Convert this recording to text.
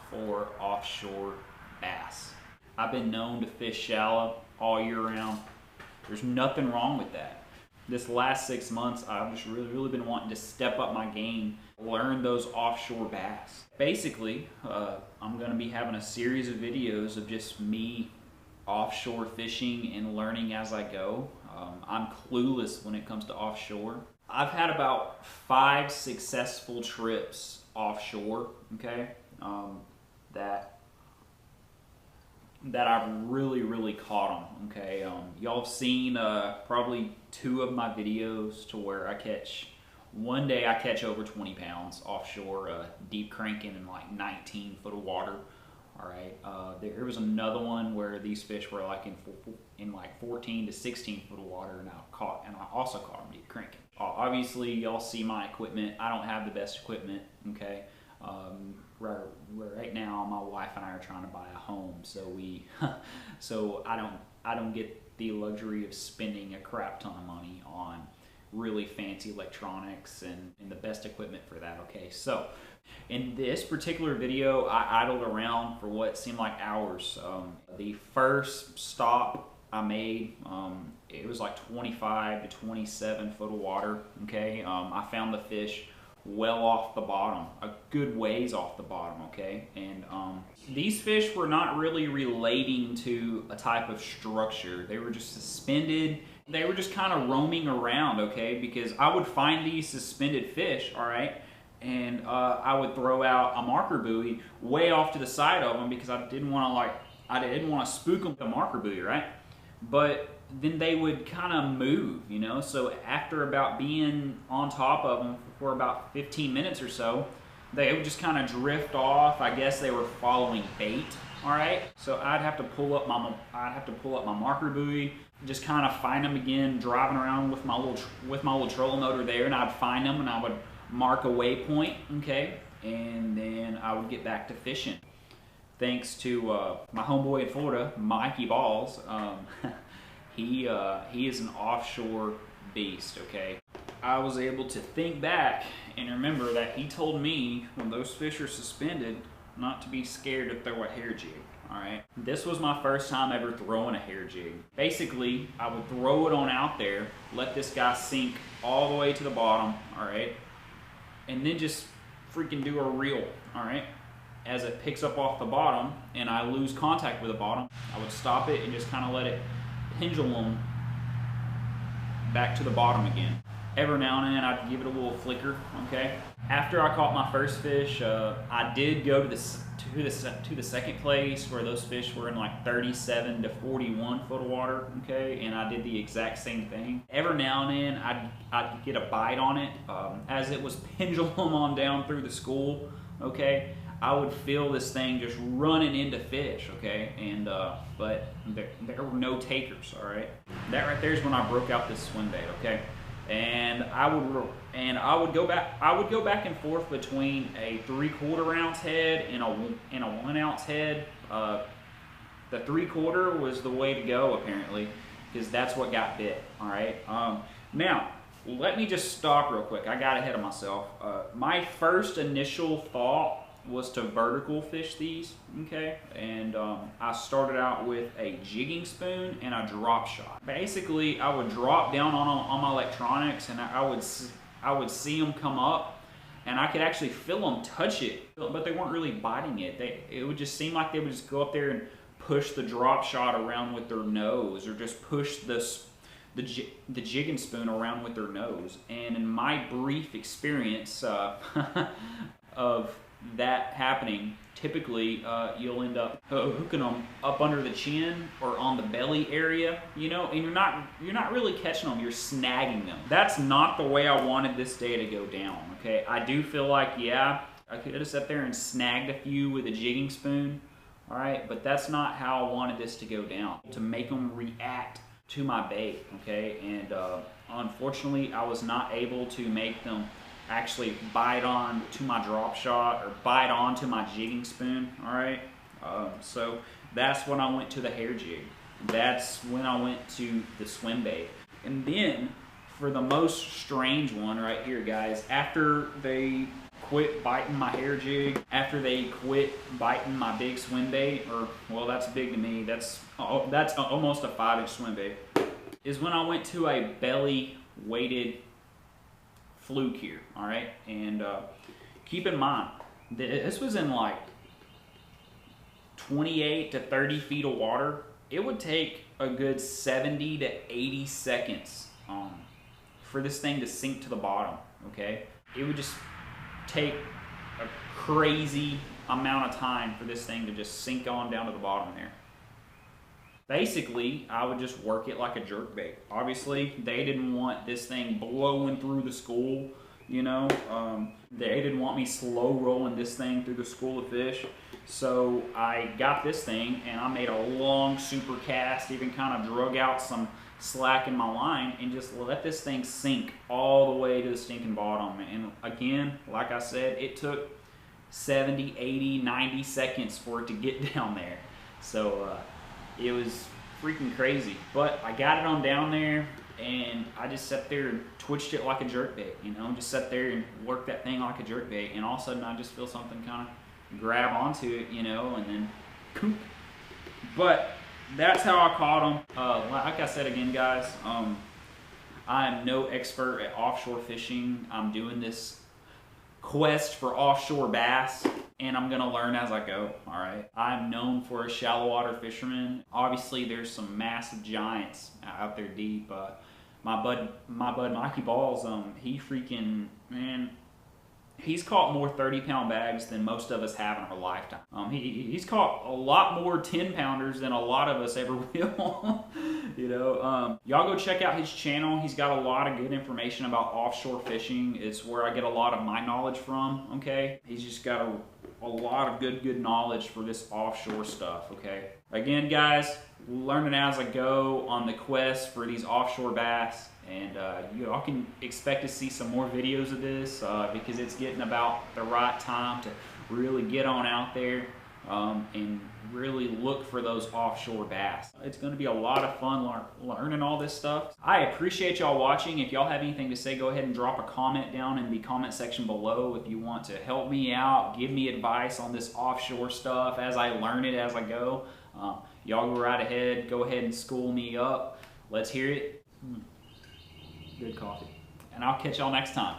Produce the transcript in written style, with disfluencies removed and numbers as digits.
for offshore bass. I've been known to fish shallow all year round. There's nothing wrong with that. This last 6 months, I've just really been wanting to step up my game, learn those offshore bass. Basically, I'm gonna be having a series of videos of just me offshore fishing and learning as I go. I'm clueless when it comes to offshore. I've had about 5 successful trips offshore, okay, that I've really caught them, okay. Y'all have seen probably 2 of my videos to where one day I catch over 20 pounds offshore, deep cranking in like 19 foot of water. All right, there was another one where these fish were like in like 14 to 16 foot of water, and I also caught them deep cranking. Obviously, y'all see my equipment. I don't have the best equipment, okay. Right now, my wife and I are trying to buy a home, so I don't get the luxury of spending a crap ton of money on really fancy electronics and the best equipment for that, okay. So in this particular video, I idled around for what seemed like hours. The first stop I made, it was like 25 to 27 foot of water, okay. I found the fish well off the bottom, a good ways off the bottom, okay. And these fish were not really relating to a type of structure. They were just suspended. They were just kind of roaming around, okay, because I would find these suspended fish, all right, and I would throw out a marker buoy way off to the side of them because I didn't want to spook them with a marker buoy, right? But then they would kind of move, you know. So after about being on top of them for about 15 minutes or so, they would just kind of drift off. I guess they were following bait, all right. So I'd have to pull up my marker buoy, just kind of find them again, driving around with my little trolling motor there, and I'd find them and I would mark a waypoint, okay, and then I would get back to fishing. Thanks to my homeboy in Florida, Mikey Balls. He is an offshore beast, okay. I was able to think back and remember that he told me when those fish are suspended not to be scared to throw a hair jig, all right. This was my first time ever throwing a hair jig. Basically, I would throw it on out there, let this guy sink all the way to the bottom, all right, and then just freaking do a reel, all right. As it picks up off the bottom and I lose contact with the bottom, I would stop it and just kind of let it pendulum back to the bottom again. Every now and then I'd give it a little flicker, okay. After I caught my first fish, I did go to the second place where those fish were in like 37 to 41 foot of water, okay, and I did the exact same thing. Every now and then I'd get a bite on it. As it was pendulum on down through the school, okay, I would feel this thing just running into fish, okay, and but there were no takers, all right. That right there is when I broke out this swim bait, okay, and I would go back and forth between a 3/4 ounce head and a 1 ounce head. The 3/4 was the way to go apparently, because that's what got bit, all right. Now let me just stop real quick. I got ahead of myself. My first initial thought was to vertical fish these, okay, and I started out with a jigging spoon and a drop shot. Basically, I would drop down on my electronics and I would see them come up, and I could actually feel them touch it, but they weren't really biting it. It would just seem like they would just go up there and push the drop shot around with their nose, or just push the jigging spoon around with their nose. And in my brief experience of that happening, typically you'll end up hooking them up under the chin or on the belly area, you know, and you're not really catching them, you're snagging them. That's not the way I wanted this day to go down, okay. I do feel like, yeah, I could have sat there and snagged a few with a jigging spoon, all right, but that's not how I wanted this to go down, to make them react to my bait, okay. And unfortunately, I was not able to make them actually bite on to my drop shot or bite onto my jigging spoon, all right. So that's when I went to the hair jig. That's when I went to the swim bait. And then for the most strange one right here, guys, after they quit biting my hair jig, after they quit biting my big swim bait, or, well, that's big to me, that's almost a 5-inch swim bait, is when I went to a belly weighted fluke here, all right? And keep in mind, this was in like 28 to 30 feet of water. It would take a good 70 to 80 seconds for this thing to sink to the bottom, okay? It would just take a crazy amount of time for this thing to just sink on down to the bottom there. Basically, I would just work it like a jerkbait. Obviously, they didn't want this thing blowing through the school, you know. They didn't want me slow rolling this thing through the school of fish. So I got this thing and I made a long super cast, even kind of drug out some slack in my line and just let this thing sink all the way to the stinking bottom. And again, like I said, it took 70, 80, 90 seconds for it to get down there. So it was freaking crazy. But I got it on down there and I just sat there and twitched it like a jerkbait, you know, just sat there and worked that thing like a jerkbait, and all of a sudden I just feel something kind of grab onto it, you know, and then coop. But that's how I caught them. Like I said again, guys, I am no expert at offshore fishing. I'm doing this quest for offshore bass, and I'm gonna learn as I go, all right? I'm known for a shallow water fisherman. Obviously, there's some massive giants out there deep. My bud Mikey Balls, he freaking, man, he's caught more 30-pound bags than most of us have in our lifetime. He's caught a lot more 10-pounders than a lot of us ever will. You know, y'all go check out his channel. He's got a lot of good information about offshore fishing. It's where I get a lot of my knowledge from, okay? He's just got a lot of good knowledge for this offshore stuff, okay? Again, guys, learning as I go on the quest for these offshore bass, and you all can expect to see some more videos of this because it's getting about the right time to really get on out there and really look for those offshore bass. It's going to be a lot of fun learning all this stuff. I appreciate y'all watching. If y'all have anything to say, go ahead and drop a comment down in the comment section below. If you want to help me out, give me advice on this offshore stuff as I learn it as I go, y'all go right ahead. Go ahead and school me up. Let's hear it. Good coffee. And I'll catch y'all next time.